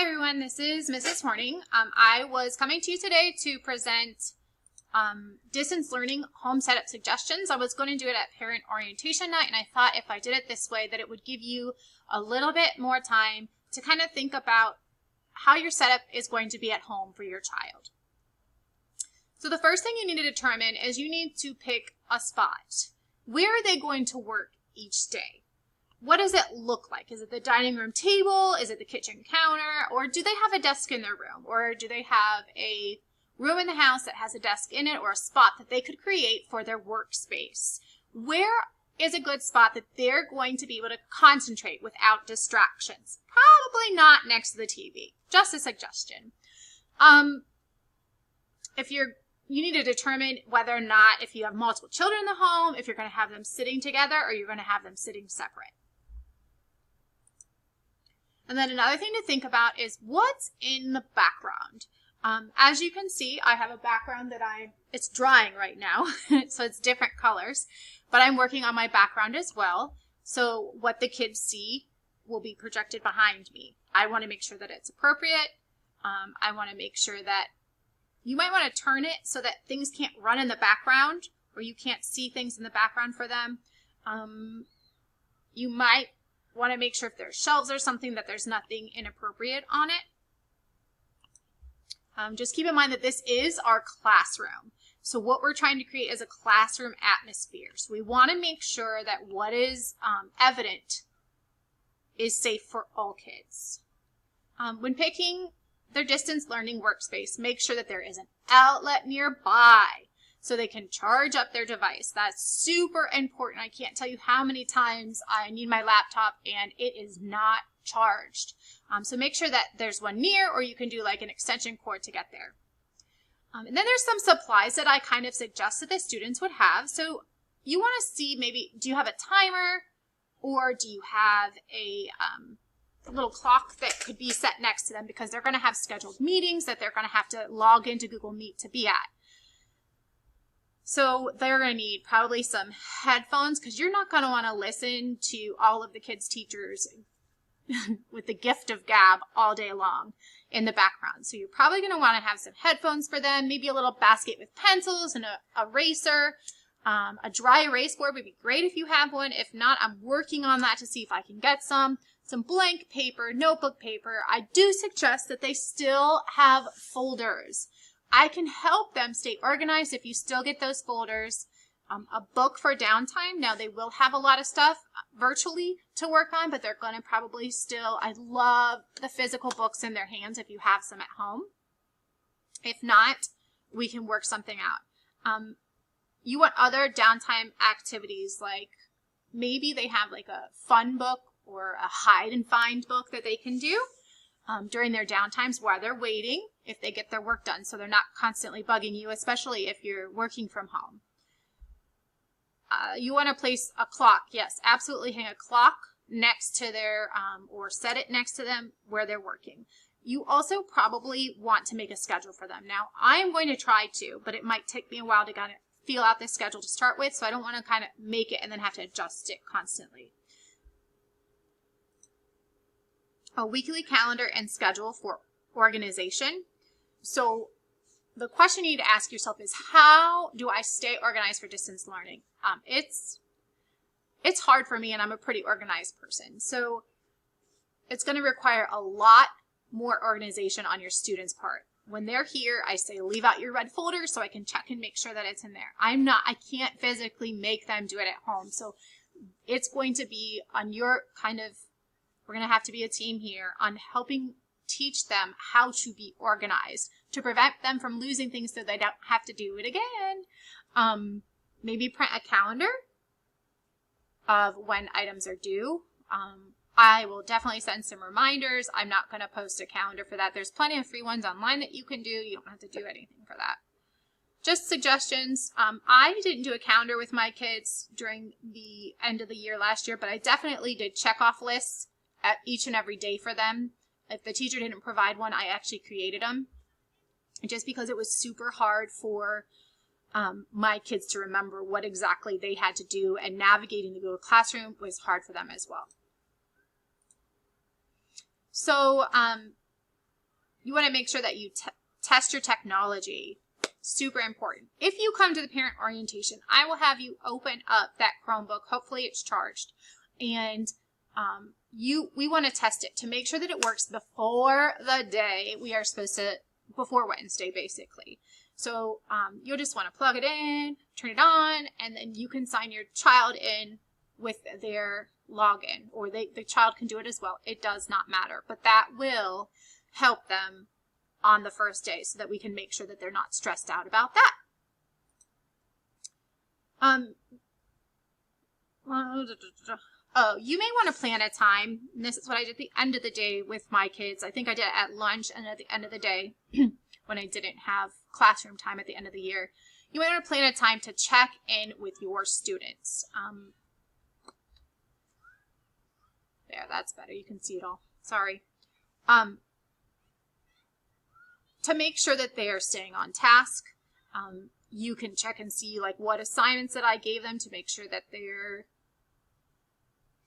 Hi everyone, this is Mrs. Horning. I was coming to you today to present distance learning home setup suggestions. I was going to do it at parent orientation night, and I thought if I did it this way that it would give you a little bit more time to kind of think about how your setup is going to be at home for your child. So the first thing you need to determine is you need to pick a spot. Where are they going to work each day? What does it look like? Is it the dining room table? Is it the kitchen counter? Or do they have a desk in their room? Or do they have a room in the house that has a desk in it, or a spot that they could create for their workspace? Where is a good spot that they're going to be able to concentrate without distractions? Probably not next to the TV. Just a suggestion. You need to determine whether or not, if you have multiple children in the home, if you're going to have them sitting together or you're going to have them sitting separate. And then another thing to think about is what's in the background. As you can see, I have a background that it's drying right now, so it's different colors, but I'm working on my background as well. So what the kids see will be projected behind me. I want to make sure that it's appropriate. I want to make sure that you might want to turn it so that things can't run in the background, or you can't see things in the background for them. You might want to make sure if there's shelves or something that there's nothing inappropriate on it. Just keep in mind that this is our classroom. So what we're trying to create is a classroom atmosphere. So we want to make sure that what is evident is safe for all kids. When picking their distance learning workspace, make sure that there is an outlet nearby so they can charge up their device. That's super important. I can't tell you how many times I need my laptop and it is not charged. So make sure that there's one near, or you can do like an extension cord to get there. And then there's some supplies that I kind of suggest that the students would have. So you want to see, maybe, do you have a timer, or do you have a little clock that could be set next to them, because they're going to have scheduled meetings that they're going to have to log into Google Meet to be at. So they're going to need probably some headphones, because you're not going to want to listen to all of the kids' teachers with the gift of gab all day long in the background. So you're probably going to want to have some headphones for them, maybe a little basket with pencils and a eraser. A dry erase board would be great if you have one. If not, I'm working on that to see if I can get some blank paper, notebook paper. I do suggest that they still have folders. I can help them stay organized if you still get those folders. A book for downtime. Now, they will have a lot of stuff virtually to work on, but they're going to probably still, I love the physical books in their hands if you have some at home. If not, we can work something out. You want other downtime activities, like maybe they have like a fun book or a hide and find book that they can do during their downtimes while they're waiting, if they get their work done, so they're not constantly bugging you, especially if you're working from home. You want to place a clock. Yes, absolutely, hang a clock next to their, or set it next to them where they're working. You also probably want to make a schedule for them. Now, I'm going to try to, but it might take me a while to kind of feel out this schedule to start with, so I don't want to kind of make it and then have to adjust it constantly. A weekly calendar and schedule for organization. So the question you need to ask yourself is, how do I stay organized for distance learning? It's hard for me, and I'm a pretty organized person. So it's going to require a lot more organization on your students' part. When they're here, I say leave out your red folder so I can check and make sure that it's in there. I can't physically make them do it at home. So it's going to be on your we're going to have to be a team here on helping teach them how to be organized, to prevent them from losing things so they don't have to do it again. Maybe print a calendar of when items are due. I will definitely send some reminders. I'm not going to post a calendar for that. There's plenty of free ones online that you can do. You don't have to do anything for that. Just suggestions. I didn't do a calendar with my kids during the end of the year last year, but I definitely did check-off lists at each and every day for them. If the teacher didn't provide one, I actually created them, just because it was super hard for my kids to remember what exactly they had to do, and navigating the Google Classroom was hard for them as well. So you want to make sure that you test your technology. Super important. If you come to the parent orientation, I will have you open up that Chromebook. Hopefully it's charged. And we want to test it to make sure that it works before the day we are supposed to, before Wednesday, basically. So you'll just want to plug it in, turn it on, and then you can sign your child in with their login, or the child can do it as well. It does not matter, but that will help them on the first day so that we can make sure that they're not stressed out about that. Oh, you may want to plan a time. And this is what I did at the end of the day with my kids. I think I did it at lunch and at the end of the day when I didn't have classroom time at the end of the year. You might want to plan a time to check in with your students. There, that's better. You can see it all. Sorry. To make sure that they are staying on task. You can check and see like what assignments that I gave them to make sure that they're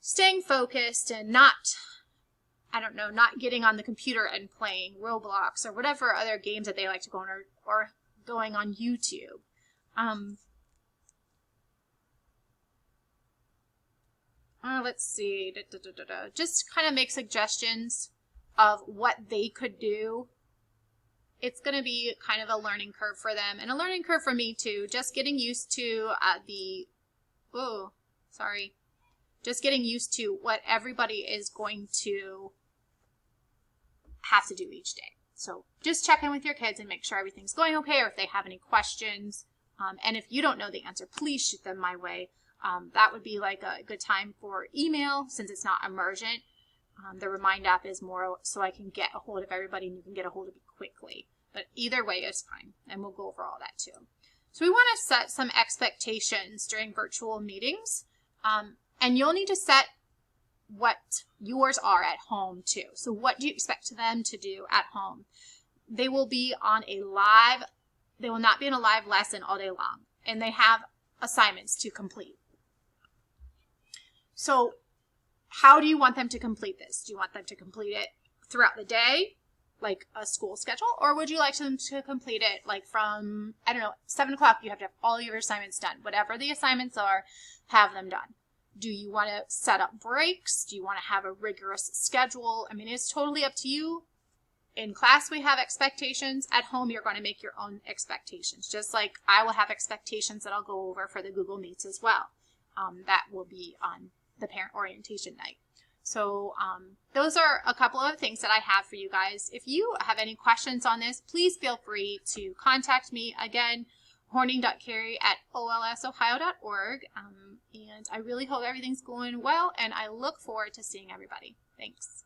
staying focused and not, I don't know, not getting on the computer and playing Roblox or whatever other games that they like to go on, or going on YouTube. Let's see. Just kind of make suggestions of what they could do. It's going to be kind of a learning curve for them and a learning curve for me too. Just getting used to just getting used to what everybody is going to have to do each day. So just check in with your kids and make sure everything's going okay, or if they have any questions. And if you don't know the answer, please shoot them my way. That would be like a good time for email, since it's not emergent. The Remind app is more so I can get a hold of everybody and you can get a hold of me quickly. But either way is fine, and we'll go over all that too. So we want to set some expectations during virtual meetings, and you'll need to set what yours are at home too. So what do you expect them to do at home? They will be on a live, they will not be in a live lesson all day long, and they have assignments to complete. So how do you want them to complete this? Do you want them to complete it throughout the day, like a school schedule, or would you like them to complete it like from, I don't know, 7 o'clock, you have to have all your assignments done. Whatever the assignments are, have them done. Do you want to set up breaks? Do you want to have a rigorous schedule? I mean, it's totally up to you. In class, we have expectations. At home, you're going to make your own expectations, just like I will have expectations that I'll go over for the Google Meets as well. That will be on the parent orientation night. So those are a couple of things that I have for you guys. If you have any questions on this, please feel free to contact me. Again, horning.carey@olsohio.org. And I really hope everything's going well, and I look forward to seeing everybody. Thanks.